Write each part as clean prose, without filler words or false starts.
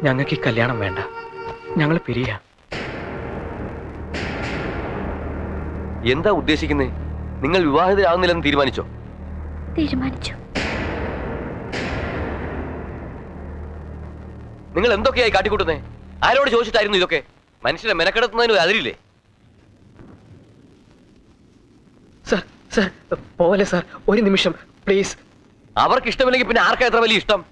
ഞങ്ങൾക്ക് ഈ കല്യാണം വേണ്ട. ഞങ്ങൾ പിരിയാ. എന്താ ഉദ്ദേശിക്കുന്നേ? നിങ്ങൾ വിവാഹിതരാകുന്നില്ലെന്ന് തീരുമാനിച്ചോ? തീരുമാനിച്ചു. നിങ്ങൾ എന്തൊക്കെയായി കാട്ടിക്കൂട്ടുന്നേ? ആരോട് ചോദിച്ചിട്ടായിരുന്നു ഇതൊക്കെ? മനുഷ്യരെ മെനക്കെടുത്തുന്നതിന് അതിരില്ലേ? സർ സർ പോലെ സർ, ഒരു നിമിഷം പ്ലീസ്. അവർക്ക് ഇഷ്ടമില്ലെങ്കിൽ പിന്നെ ആർക്കാ എത്ര വലിയ ഇഷ്ടം?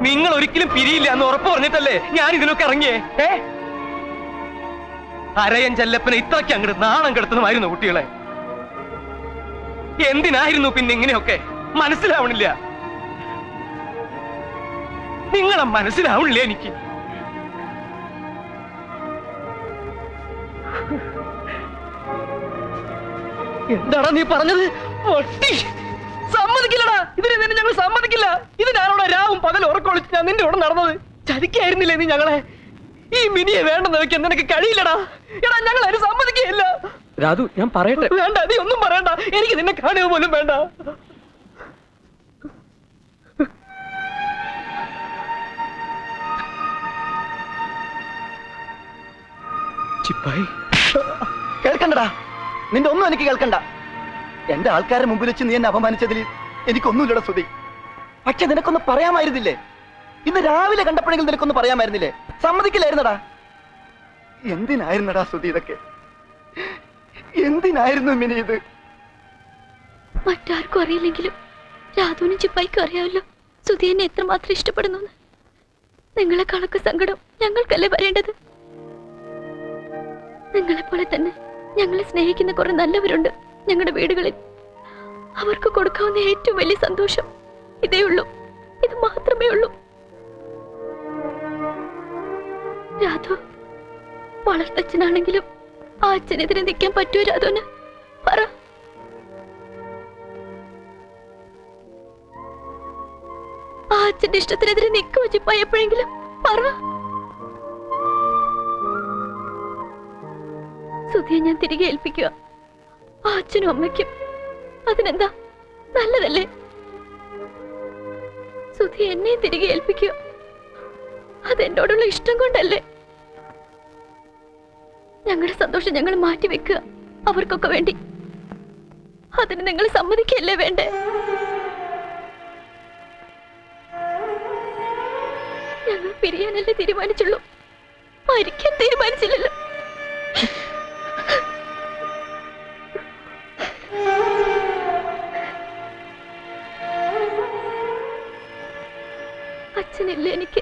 നിങ്ങൾ ഒരിക്കലും പിരിയില്ല എന്ന് ഉറപ്പ് പറഞ്ഞിട്ടല്ലേ ഞാൻ ഇതിനൊക്കെ ഇറങ്ങിയേ? അരയൻ ചെല്ലപ്പനെ ഇത്രയ്ക്ക് അങ്ങോട്ട് നാണം കെടുത്തുന്നതായിരുന്നു കുട്ടികളെ. എന്തിനായിരുന്നു പിന്നെ ഇങ്ങനെയൊക്കെ? മനസ്സിലാവണില്ല. നിങ്ങളെ മനസ്സിലാവണില്ല എനിക്ക്. എന്താടാ നീ പറഞ്ഞത്? സമ്മതിക്കില്ലടാ, ഇതിന് നിന്നെ ഞങ്ങൾ സമ്മതിക്കില്ല. ഇതിനാണോടാ രാവും പകൽ ഉറക്കൊളിച്ച് ഞാൻ നിന്റെ കൂടെ നടന്നത്? ചതിക്കായിരുന്നില്ലേ നീ ഞങ്ങളെ? ഈ മിനിയെ വേണ്ടെന്ന് വെക്കാൻ നിനക്ക് കഴിയില്ലടാ. എടാ ഞങ്ങൾ അതിന് സമ്മതിക്കുകയില്ല. രാധു, ഞാൻ പറയട്ടെ. വേണ്ട, നീ ഒന്നും പറയണ്ട. എനിക്ക് നിന്നെ കാണുക പോലും വേണ്ട. ചിപ്പായി കേൾക്കണ്ടടാ, നിന്റെ ഒന്നും എനിക്ക് കേൾക്കണ്ട. എന്റെ ആൾക്കാരെ മുമ്പിൽ വെച്ച് നീ എന്നെ അപമാനിച്ചതിൽ എനിക്കൊന്നുമില്ലടാ സുധി. പക്ഷെ നിനക്കൊന്ന് പറയാമായിരുന്നില്ലേ? ഇന്ന് രാവിലെ കണ്ടപ്പോഴെങ്കിലും നിനക്കൊന്ന് പറയാമായിരുന്നില്ലേ? സമ്മതിക്കില്ലായിരുന്നടാ. എന്തിനായിരുന്നടാ സുധി ഇതൊക്കെ? എന്തിനായിരുന്നു മിനി ഇത്? മറ്റാർക്കും അറിയില്ലെങ്കിലും രാധുവിനും ചിപ്പായിക്കും അറിയാമല്ലോ സുധി എന്നെ എത്രമാത്രം ഇഷ്ടപ്പെടുന്നു. നിങ്ങളെക്കാളൊക്കെ സങ്കടം ഞങ്ങൾക്കല്ലേ വരേണ്ടത്? നിങ്ങളെപ്പോലെ തന്നെ ഞങ്ങളെ സ്നേഹിക്കുന്ന കുറെ നല്ലവരുണ്ട് ഞങ്ങളുടെ വീടുകളിൽ. അവർക്ക് കൊടുക്കാവുന്ന ഏറ്റവും വലിയ സന്തോഷം ഇതേ ഉള്ളൂ. ഇത് മാത്രമേ ഉള്ളൂ. രാധു വളർത്തച്ഛനാണെങ്കിലും ആ അച്ഛനെതിരെ നിൽക്കാൻ പറ്റുമോ രാധുവിന്? പറ. ആ അച്ഛന്റെ ഇഷ്ടത്തിനെതിരെ നിൽക്കുമോ ചിപ്പായി എപ്പോഴെങ്കിലും? പറ. സുധിയെ ഞാൻ തിരികെ ഏൽപ്പിക്കുക ആ അച്ഛനും അമ്മയ്ക്കും. അതിനെന്താ, നല്ലതല്ലേ? സുധി എന്നെയും തിരികെ ഏൽപ്പിക്കുക. അതെന്നോടുള്ള ഇഷ്ടം കൊണ്ടല്ലേ? ഞങ്ങളുടെ സന്തോഷം ഞങ്ങൾ മാറ്റിവെക്കുക അവർക്കൊക്കെ വേണ്ടി. അതിന് നിങ്ങൾ സമ്മതിക്കല്ലേ വേണ്ടേ? ഞങ്ങൾ പിരിയാനല്ലേ തീരുമാനിച്ചുള്ളൂ, മരിക്കാൻ തീരുമാനിച്ചില്ലല്ലോ. അച്ഛനില്ല എനിക്ക്.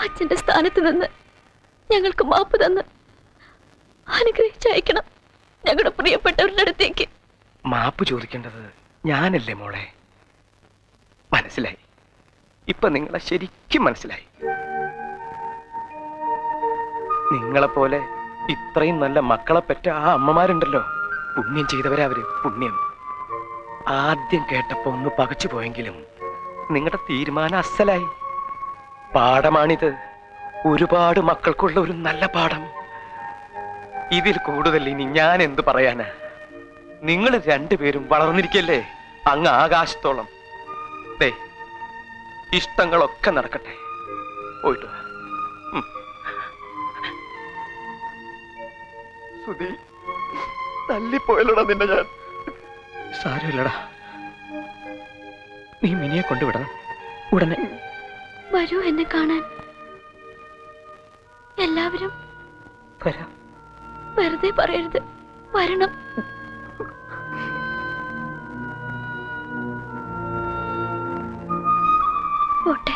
അച്ഛന്റെ സ്ഥാനത്ത് നിന്ന് ഞങ്ങൾക്ക് മാപ്പ് തന്ന് അനുഗ്രഹിച്ചയക്കണം ഞങ്ങളുടെ പ്രിയപ്പെട്ടവരുടെ അടുത്തേക്ക്. മാപ്പ് ചോദിക്കേണ്ടത് ഞാനല്ലേ മോളെ? മനസ്സിലായി. ഇപ്പൊ നിങ്ങളെ ശരിക്കും മനസ്സിലായി. നിങ്ങളെപ്പോലെ ഇത്രയും നല്ല മക്കളെ പെറ്റ ആ അമ്മമാരുണ്ടല്ലോ, പുണ്യം ചെയ്തവരവര്. പുണ്യം. ആദ്യം കേട്ടപ്പോ ഒന്ന് പകച്ചു പോയെങ്കിലും നിങ്ങളുടെ തീരുമാനം അസലായി. പാഠമാണിത്. ഒരുപാട് മക്കൾക്കുള്ള ഒരു നല്ല പാഠം. ഇതിൽ കൂടുതൽ ഇനി ഞാൻ എന്ത് പറയാനാ? നിങ്ങൾ രണ്ടുപേരും വളർന്നിരിക്കല്ലേ അങ്ങ് ആകാശത്തോളം. ദേ, ഇഷ്ടങ്ങളൊക്കെ നടക്കട്ടെ. പോയിട്ട് വാ. സുധി, തല്ലിപ്പോയല്ലോടാ നിന്നെ ഞാൻ. സാരമില്ലടാ, നീ മിനിയെ കൊണ്ടുവിടണം ഉടനെ. വരൂ എന്നെ കാണാൻ. എല്ലാവരും വരാം. വെറുതെ പറയരുത്, വരണം. പോട്ടെ.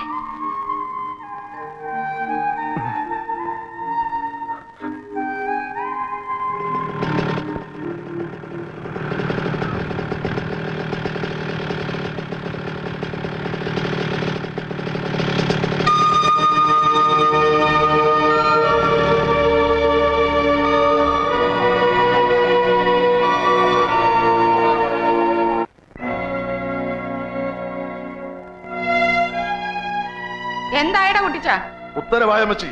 എന്തായടാ കുട്ടിച്ച? ഉത്തരവായ മച്ചി,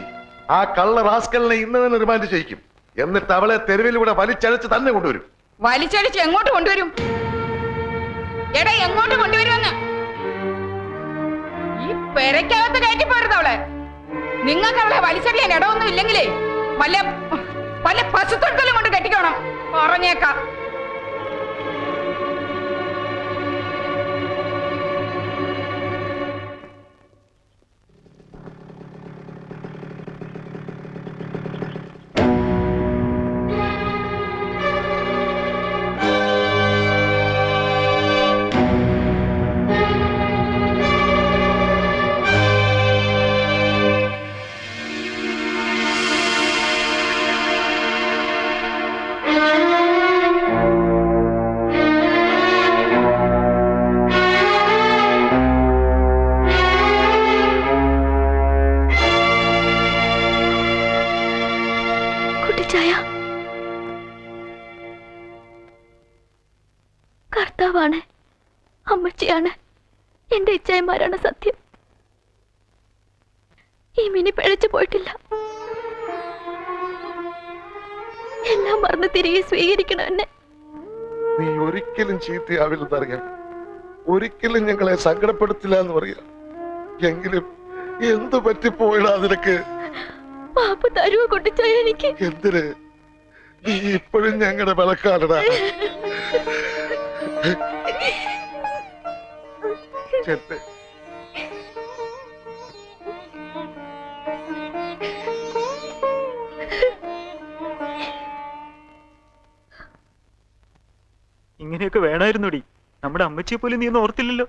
ആ കള്ള റാസ്കലിനെ ഇന്ന് തന്നെ റിമാൻഡ് ചെയ്യിക്കും. എന്നിട്ട് അവളെ തെരുവിലൂടെ വലിച്ചഴച്ച് തന്നെ കൊണ്ടുവരും. വലിച്ചടിച്ച് എങ്ങോട്ട് കൊണ്ടുവരും? എടാ എങ്ങോട്ട് കൊണ്ടുവരുമെന്ന്? ഈ പെരക്കകത്ത് കയറ്റി പോരുത് അവളെ. നിങ്ങൾക്ക് അവളെ വലിച്ചെറിയാൻ ഇടമൊന്നും ഇല്ലെങ്കിലേ വല്ല വല്ല പശുത്തൊഴുക്കലും കൊണ്ട് കെട്ടിക്കോണം, പറഞ്ഞേക്കാം. കുട്ടിച്ചായ, കർത്താവാണ്, അമ്മച്ചിയാണ്, എന്റെ ഇച്ഛായന്മാരാണ് സത്യം. ഈ മിനി പിഴച്ചു പോയിട്ടില്ല. എല്ലാം മറന്ന് തിരികെ സ്വീകരിക്കണം എന്നെ. നീ ഒരിക്കലും ചീത്തയാവില്ലെന്നറിയാം, ഒരിക്കലും ഞങ്ങളെ സങ്കടപ്പെടുത്തില്ല എന്ന് പറയാം. എങ്കിലും എന്ത് പറ്റിപ്പോയിടാ നിനക്ക്? പാപ്പ തരുവോ കുട്ടിച്ചായ എനിക്ക്? എന്തിന്? നീ ഇപ്പോഴും ഞങ്ങളുടെ വിളക്കാടടാ. ചെത്തെ ഇങ്ങനെയൊക്കെ വേണമായിരുന്നുടി. നമ്മുടെ അമ്മച്ചിയെ പോലും നീ ഒന്നും ഓർത്തില്ലല്ലോ.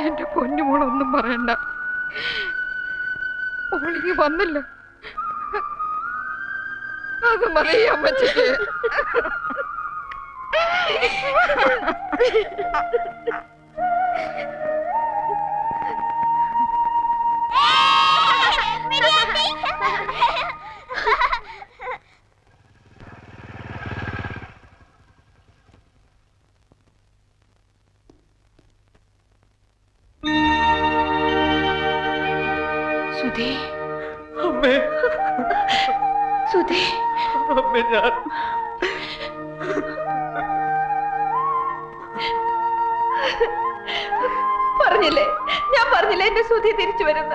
എന്റെ പൊന്നുമോളൊന്നും പറയണ്ട, ഓളിങ്ങി വന്നില്ല. അത് മതി അമ്മച്ചിക്ക്. സുധേ, അമ്മേ, സുധേ, അമ്മേ, ഞാൻ പറഞ്ഞില്ലേ, ഞാൻ പറഞ്ഞില്ലേ എന്റെ സുധി തിരിച്ചു വരുന്ന.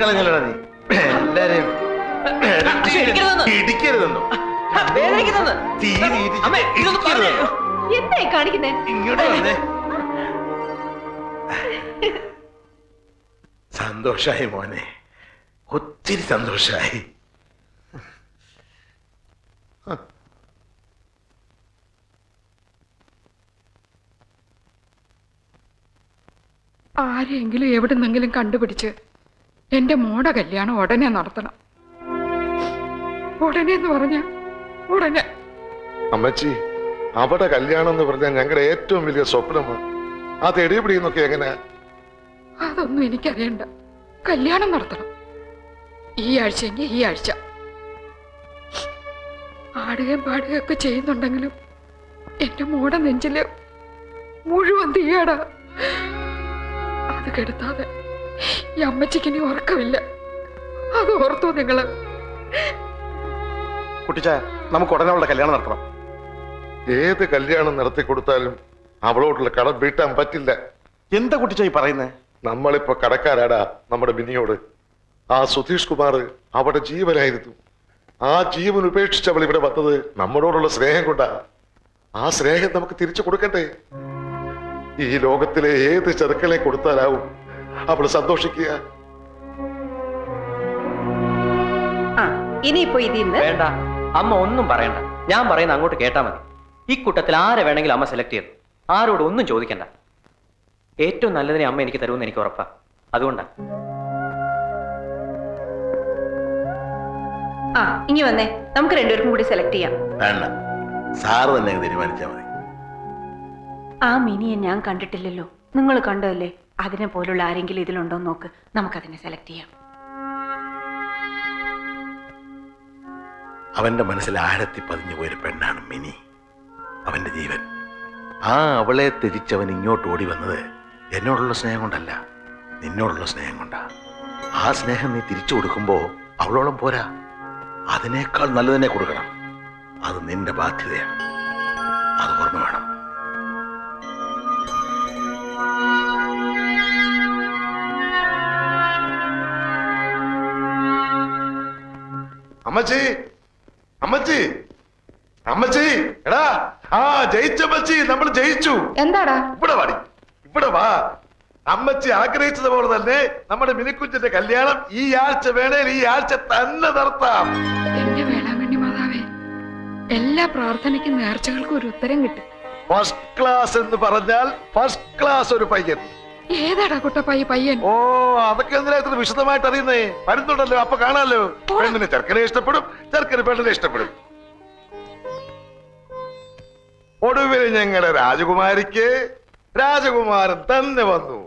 കളഞ്ഞല്ലടാ നീ എല്ലാരെയും. ഇടിക്കരുതെന്നോ? എന്തായി കാണിക്കുന്നേ? ഇങ്ങോട്ട് വന്നേ. സന്തോഷായി മോനെ, ഒത്തിരി സന്തോഷായി. ആരെങ്കിലും എവിടുന്നെങ്കിലും കണ്ടുപിടിച്ച് എന്റെ മോടെ കല്യാണം ഉടനെ നടത്തണം. ഉടനെ എന്ന് പറഞ്ഞ ഉടനെ. അമ്മച്ചി, അവിടെ കല്യാണം എന്ന് പറഞ്ഞാൽ ഞങ്ങളുടെ ഏറ്റവും വലിയ സ്വപ്നമാണ്. അത് എടിപിടിയെന്നൊക്കെ എങ്ങനെയാ? അതൊന്നും എനിക്കറിയണ്ട. കല്യാണം നടത്തണം. ഈ ആഴ്ചയെങ്കിൽ ഈ ആഴ്ച. ആടുകയും പാടുകയൊക്കെ ചെയ്യുന്നുണ്ടെങ്കിലും എന്റെ മോടെ നെഞ്ചില് മുഴുവൻ തീയാടാ. അത് കെടുത്താതെ ഈ അമ്മച്ചിക്ക് ഇനി ഉറക്കമില്ല. അത് ഓർത്തോ നിങ്ങള്? കുട്ടിച്ചായ, നമുക്ക് ഉടനെ അവളുടെ കല്യാണം നടത്തണം. ഏത് കല്യാണം നടത്തി കൊടുത്താലും അവളോടുള്ള കടം വീട്ടാൻ പറ്റില്ല. എന്താ കുട്ടിച്ചായി പറയുന്നേ? നമ്മളിപ്പോ കടക്കാരാടാ നമ്മുടെ ബിനിയോട്. ആ സുധീഷ് കുമാർ അവിടെ ജീവനായിരുന്നു. ആ ജീവൻ ഉപേക്ഷിച്ച് അവൾ ഇവിടെ വന്നത് നമ്മളോടുള്ള സ്നേഹം കൊണ്ടാ. ആ സ്നേഹം നമുക്ക് തിരിച്ചു കൊടുക്കട്ടെ. ഈ ലോകത്തിലെ ഏത് ചെറുക്കളെ കൊടുത്താലാവും അവൾ സന്തോഷിക്കുക. ഇനിയിപ്പോ ഇതിന്ന് വേണ്ട, അമ്മ ഒന്നും പറയണ്ട. ഞാൻ പറയുന്ന അങ്ങോട്ട് കേട്ടാ മതി. ഈ കൂട്ടത്തിൽ ആരെ വേണമെങ്കിലും അമ്മ സെലക്ട് ചെയ്തു. ആരോടും ഒന്നും ചോദിക്കണ്ട. ഏറ്റവും നല്ലതിനെ അമ്മ എനിക്ക് തരുമെന്ന് എനിക്ക് ഉറപ്പാ. അതുകൊണ്ടാ. ഇനി വന്നേ, നമുക്ക് രണ്ടുപേർക്കും കൂടി സെലക്ട് ചെയ്യാം. വേണ്ട, സാറ് തന്നെ തീരുമാനിച്ചാൽ മതി. ആ മിനിയെ ഞാൻ കണ്ടിട്ടില്ലല്ലോ. നിങ്ങൾ കണ്ടതല്ലേ, അതിനെ പോലുള്ള ആരെങ്കിലും ഇതിലുണ്ടോ എന്ന് നോക്ക്, നമുക്കതിനെ സെലക്ട് ചെയ്യാം. അവന്റെ മനസ്സിൽ ആഴത്തി പതിഞ്ഞു പോയൊരു പെണ്ണാണ് മിനി, അവന്റെ ജീവൻ. ആ അവളെ തിരിച്ചവൻ ഇങ്ങോട്ട് ഓടി വന്നത് എന്നോടുള്ള സ്നേഹം കൊണ്ടല്ല, നിന്നോടുള്ള സ്നേഹം കൊണ്ടാ. ആ സ്നേഹം നീ തിരിച്ചു കൊടുക്കുമ്പോ അവളോളം പോരാ, അതിനേക്കാൾ നല്ലതിനെ കൊടുക്കണം. അത് നിന്റെ ബാധ്യതയാണ്, അത് ഓർമ്മ വേണം. അമ്മച്ചി, അമ്മച്ചി, അമ്മച്ചി, എടാ, ആ ജയിച്ചമ്മച്ചി, നമ്മൾ ജയിച്ചു. എന്താടാ? ഇവിടെ വാടി, ഇവിടെ വാ. അമ്മച്ചി ആഗ്രഹിച്ചതുപോലെ തന്നെ നമ്മുടെ മിനിക്കുഞ്ഞിന്റെ കല്യാണം ഈ ആഴ്ച വേണേൽ ഈ ആഴ്ച തന്നെ നടത്താം. എന്റെ വേളാങ്കണ്ണി മാതാവേ, എല്ലാ പ്രാർത്ഥനയ്ക്കും നേർച്ചകൾക്കും ഒരു ഉത്തരം കിട്ടും. ഫസ്റ്റ് ക്ലാസ് എന്ന് പറഞ്ഞാൽ ഫസ്റ്റ് ക്ലാസ് ഒരു പയ്യൻ. ഏതാടാ കുട്ടപ്പായി പയ്യൻ? ഓ, അതൊക്കെ എന്തിനാ ഇത്ര വിശദമായിട്ട് അറിയുന്നേ? വരുന്നുണ്ടല്ലോ, അപ്പൊ കാണാലോ. പെണ്ണിന് ചെറുക്കനെ ഇഷ്ടപ്പെടും, ചെറുക്കന് പെണ്ണിനെ ഇഷ്ടപ്പെടും. ഒടുവിൽ ഞങ്ങളുടെ രാജകുമാരിക്ക് രാജകുമാരൻ തന്നെ വന്നു.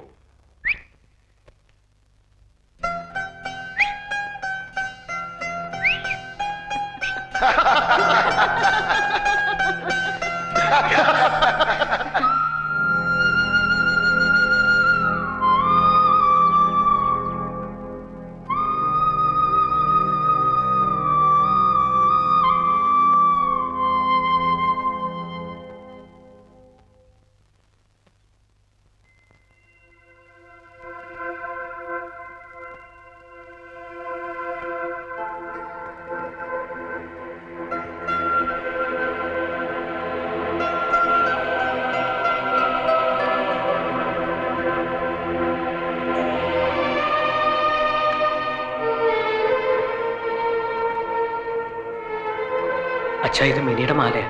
അച്ഛാ, ഇത് മിനിയുടെ മാലയാ,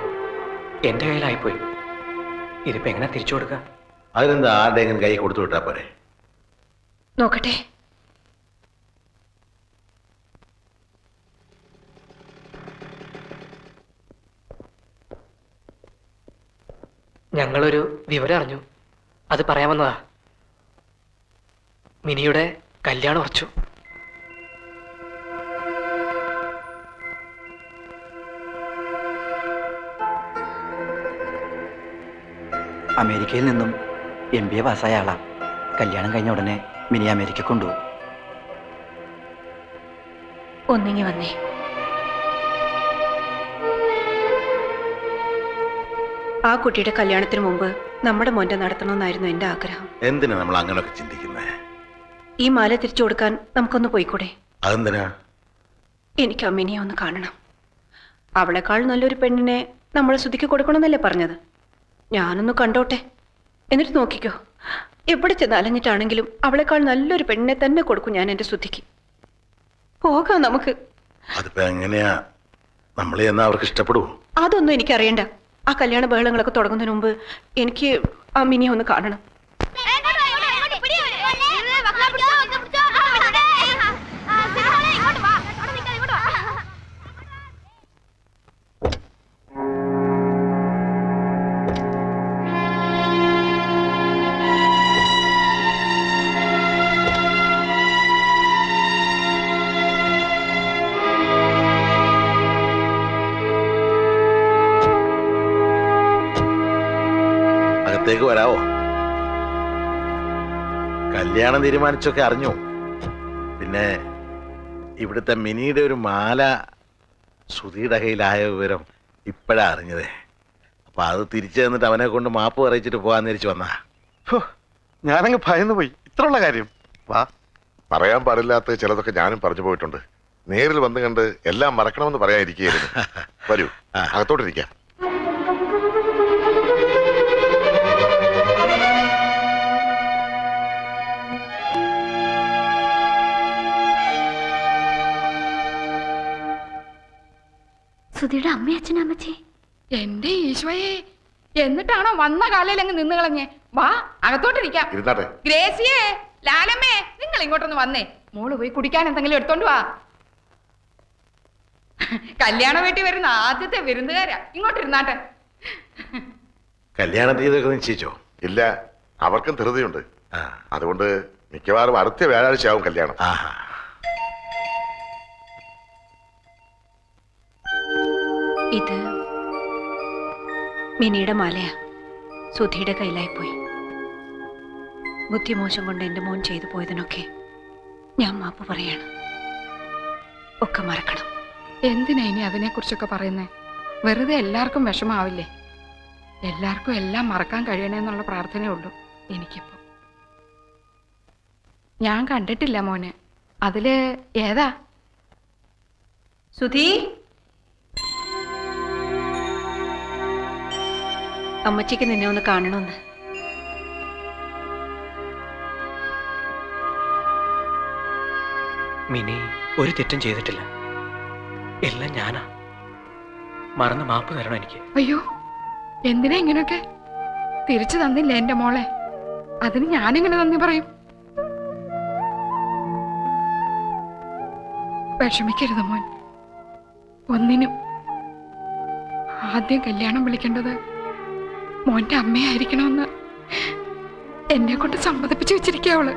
എന്റെ കയ്യിലായിപ്പോയി. ഇതിപ്പോ എങ്ങനെ തിരിച്ചു കൊടുക്കുക? അതിനെന്താ, ആരുടെയെങ്കിലും കൈ കൊടുത്തു വിട്ടാ പോരെ? നോക്കട്ടെ. ഞങ്ങളൊരു വിവരം അറിഞ്ഞു, അത് പറയാൻ വന്നതാ. മിനിയുടെ കല്യാണം ഉറച്ചു. അമേരിക്കയിൽ നിന്നും MBA പാസ്സായ ആളാ. കല്യാണം കഴിഞ്ഞ ഉടനെ മിനി അമേരിക്ക കൊണ്ടുപോകും. ഒന്നിങ്ങി വന്നേ. ആ കുട്ടിയുടെ കല്യാണത്തിന് മുമ്പ് നമ്മുടെ മോന്റെ നടത്തണമെന്നായിരുന്നു എന്റെ ആഗ്രഹം. എന്തിനാ നമ്മൾ അങ്ങനെയൊക്കെ ചിന്തിക്കുന്നേ? ഈ മാല തിരിച്ചു കൊടുക്കാൻ നമുക്കൊന്ന് പോയിക്കൂടെ? അതെന്തിനാ? എനിക്ക് അമ്മിനിയെ ഒന്ന് കാണണം. അവളെക്കാൾ നല്ലൊരു പെണ്ണിനെ നമ്മൾ ശ്രുതിക്ക് കൊടുക്കണമെന്നല്ലേ പറഞ്ഞത്? ഞാനൊന്ന് കണ്ടോട്ടെ, എന്നിട്ട് നോക്കിക്കോ. എവിടെ ചെന്ന് അലഞ്ഞിട്ടാണെങ്കിലും അവളെക്കാൾ നല്ലൊരു പെണ്ണിനെ തന്നെ കൊടുക്കും ഞാൻ എൻ്റെ ശ്രുതിക്ക്. പോകാം നമുക്ക്. അതിപ്പോ എങ്ങനെയാ? നമ്മളെ എന്നാ അവർക്ക് ഇഷ്ടപ്പെടുവോ? അതൊന്നും എനിക്കറിയണ്ട. ആ കല്യാണ ബഹളങ്ങളൊക്കെ തുടങ്ങുന്നതിന് മുമ്പ് എനിക്ക് ആ മിനിയെ ഒന്ന് കാണണം. അകത്തേക്ക് വരാവോ? കല്യാണം തീരുമാനിച്ചൊക്കെ അറിഞ്ഞു. പിന്നെ ഇവിടുത്തെ മിനിയുടെ ഒരു മാല ശ്രുതിയുടെ കയ്യിലായ വിവരം ഇപ്പോഴാ അറിഞ്ഞതേ. അപ്പൊ അത് തിരിച്ചു തന്നിട്ട് അവനെ കൊണ്ട് മാപ്പ് പറയിച്ചിട്ട് പോകാന്ന് തിരിച്ചു വന്നാ. ഞാനങ്ങ് ഭയന്നു പോയി. ഇത്രയുള്ള കാര്യം. വാ, പറയാൻ പാടില്ലാത്ത ചിലതൊക്കെ ഞാനും പറഞ്ഞു പോയിട്ടുണ്ട്. നേരിൽ വന്നു കണ്ട് എല്ലാം മറക്കണമെന്ന് പറയാതിരിക്കുകയായിരുന്നു. വരൂ, അകത്തോട്ടിരിക്കാം. സുധിയുടെ അമ്മയച്ഛനും അമ്മച്ചി. എന്റെ ഈശോയെ, എന്നിട്ടാണോ വന്ന കാലയിൽ അങ്ങ് നിന്ന് കളഞ്ഞേ? വാ, അകത്തോട്ടിരിക്കാം. ഇരുന്നാട്ടെ. ഗ്രേസിയേ, ലാലമ്മേ, നിങ്ങൾ ഇങ്ങോട്ടൊന്ന് വന്നേ. മോള് പോയി കുടിക്കാൻ എന്തെങ്കിലും എടുത്തോണ്ട് വാ. കല്യാണ വീട്ടിൽ വരുന്ന ആദ്യത്തെ വിരുന്നുകാരാ. ഇങ്ങോട്ടിരുന്നാട്ടെ. കല്യാണ തീയതിയൊക്കെ നിശ്ചയിച്ചോ? ഇല്ല, അവർക്കും ധൃതിയുണ്ട്. ആ. അതുകൊണ്ട് മിക്കവാറും അടുത്ത വ്യാഴാഴ്ചയാവും കല്യാണം. ആഹാ. ഇത് മിനിയുടെ മാലയാ. സുധിയുടെ കയ്യിലായി പോയി. ബുദ്ധിമോശം കൊണ്ട് എൻ്റെ മോൻ ചെയ്തു പോയതിനൊക്കെ ഞാൻ മാപ്പ് പറയാണ്. ഒക്കെ മറക്കണം. എന്തിനാ ഇനി അതിനെക്കുറിച്ചൊക്കെ പറയുന്നേ? വെറുതെ എല്ലാവർക്കും വിഷമാവില്ലേ? എല്ലാവർക്കും എല്ലാം മറക്കാൻ കഴിയണേന്നുള്ള പ്രാർത്ഥനയേ ഉള്ളൂ എനിക്കിപ്പോ. ഞാൻ കണ്ടിട്ടില്ല മോനെ. അതില് ഏതാ? സുധി, അമ്മച്ചിക്ക് നിന്നെ ഒന്ന് കാണണമെന്ന്. മിനി ഒരു തെറ്റും ചെയ്തിട്ടില്ല. എല്ലാം ഞാനാ. മറന്ന് മാപ്പ് തരണം എനിക്ക്. അയ്യോ, എന്തിനാ ഇങ്ങനെയൊക്കെ? തിരിച്ചു തന്നില്ല എന്റെ മോളെ. അതിന് ഞാനെങ്ങനെ നന്ദി പറയും? വിഷമിക്കരുത് മോൻ. ഒന്നിനും. ആദ്യം കല്യാണം വിളിക്കേണ്ടത് മോന്റെ അമ്മയായിരിക്കണമെന്ന് എന്നെ കൊണ്ട് സമ്മതിപ്പിച്ചു വെച്ചിരിക്കുക അവള്.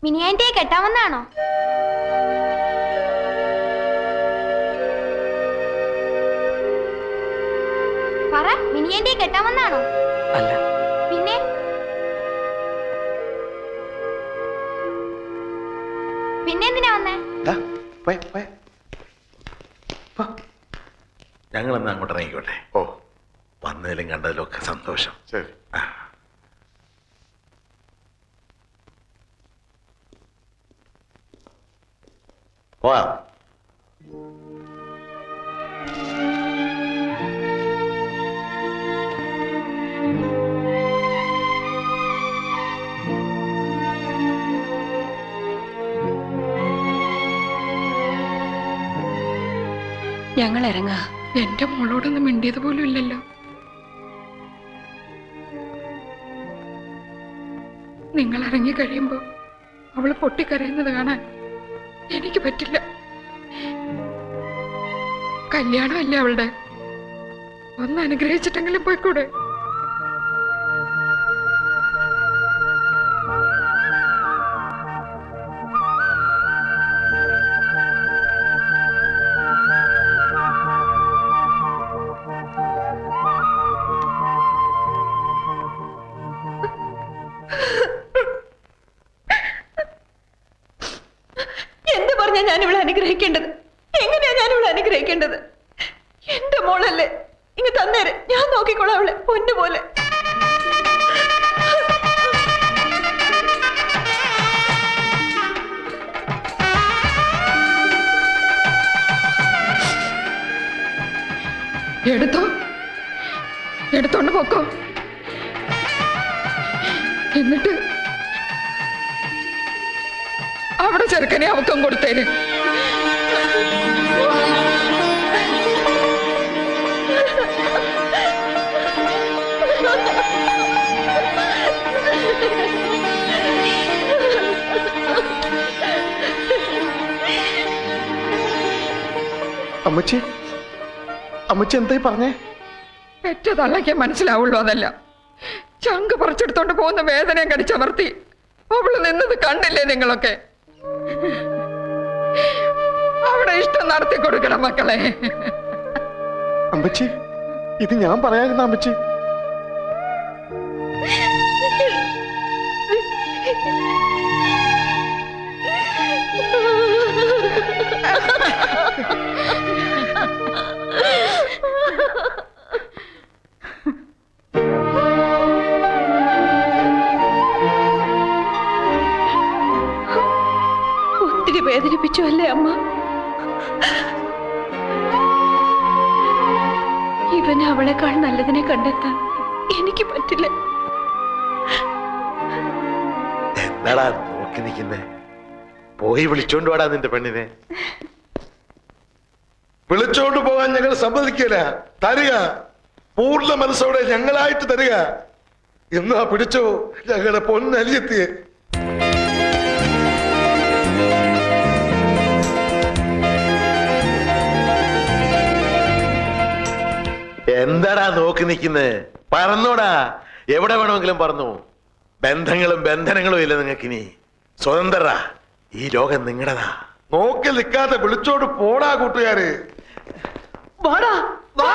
മിനിയാൻറ്റിയെ കെട്ടാമെന്നാണോ? പറ, മിനിയാൻറ്റിയെ കെട്ടാമെന്നാണോ? അല്ല. പിന്നെ പിന്നെന്തിനാ വന്നേ? ഞങ്ങളെന്നാ അങ്ങോട്ട് ഇറങ്ങിക്കോട്ടെ. ഓ വന്നതിലും കണ്ടതിലും ഒക്കെ സന്തോഷം. ശരി. പോവാം. ഞങ്ങൾ ഇറങ്ങാ. എന്റെ മോളോടൊന്നും മിണ്ടിയത് പോലും ഇല്ലല്ലോ. നിങ്ങൾ ഇറങ്ങി കഴിയുമ്പോ അവള് പൊട്ടിക്കരയുന്നത് കാണാൻ എനിക്ക് പറ്റില്ല. കല്യാണമല്ലേ അവളുടെ. ഒന്ന് അനുഗ്രഹിച്ചിട്ടെങ്കിലും പോയിക്കൂടെ? എന്ത് പറഞ്ഞാ ഞാൻ ഇവിടെ അനുഗ്രഹിക്കേണ്ടത്? എങ്ങനെയാ ഞാൻ ഇവിടെ അനുഗ്രഹിക്കേണ്ടത്? എന്റെ മോളല്ലേ, ഇങ്ങ് തന്നേര്, ഞാൻ നോക്കിക്കോളാം അവളെ പൊന്നുപോലെ. എടുത്തോണ്ട് പോക്കോ. എന്നിട്ട് അവിടെ ചെറുക്കനെ അവക്കം കൊടുത്തേര്. അമ്മച്ചി അമ്മച്ചി എന്തായി പറഞ്ഞേ? പെറ്റ തള്ളയ്ക്ക് മനസ്സിലാവുള്ളൂ അതല്ല. ചങ്ക് പറിച്ചെടുത്തോണ്ട് പോകുന്ന വേദനയും കടിച്ചമർത്തി അവള് നിന്നത് കണ്ടില്ലേ നിങ്ങളൊക്കെ? അവിടെ ഇഷ്ടം നടത്തി കൊടുക്കണം മക്കളെ. അമ്മച്ചി ഇത് ഞാൻ പറയാതിരുന്ന അമ്മച്ചി. ഒത്തിരി വേദനിപ്പിച്ചു അല്ലേ അമ്മ? ഇവന് അവളെക്കാൾ നല്ലതിനെ കണ്ടെത്താൻ എനിക്ക് പറ്റില്ല. എന്താടാ നോക്കി നിൽക്കുന്നേ? പോയി വിളിച്ചോണ്ട് വാടാ നിന്റെ പെണ്ണിനെ. വിളിച്ചോണ്ട് പോകാൻ ഞങ്ങൾ സമ്മതിക്കില്ല. തരിക, പൂർണ്ണ മനസ്സോടെ ഞങ്ങളായിട്ട് തരിക. എന്നാ പിടിച്ചോ ഞങ്ങളുടെ പൊന്നലിയെത്തിയെ. എന്താടാ നോക്കി നിൽക്കുന്നേ? പറന്നോടാ, എവിടെ വേണമെങ്കിലും പറന്നു. ബന്ധങ്ങളും ബന്ധനങ്ങളും ഇല്ല നിങ്ങൾക്കിനി. സ്വതന്ത്രരാ, ഈ ലോകം നിങ്ങളുടെതാ. നോക്കി നിൽക്കാതെ വിളിച്ചോണ്ട് പോടാ കൂട്ടുകാര്. വാടാ വാ.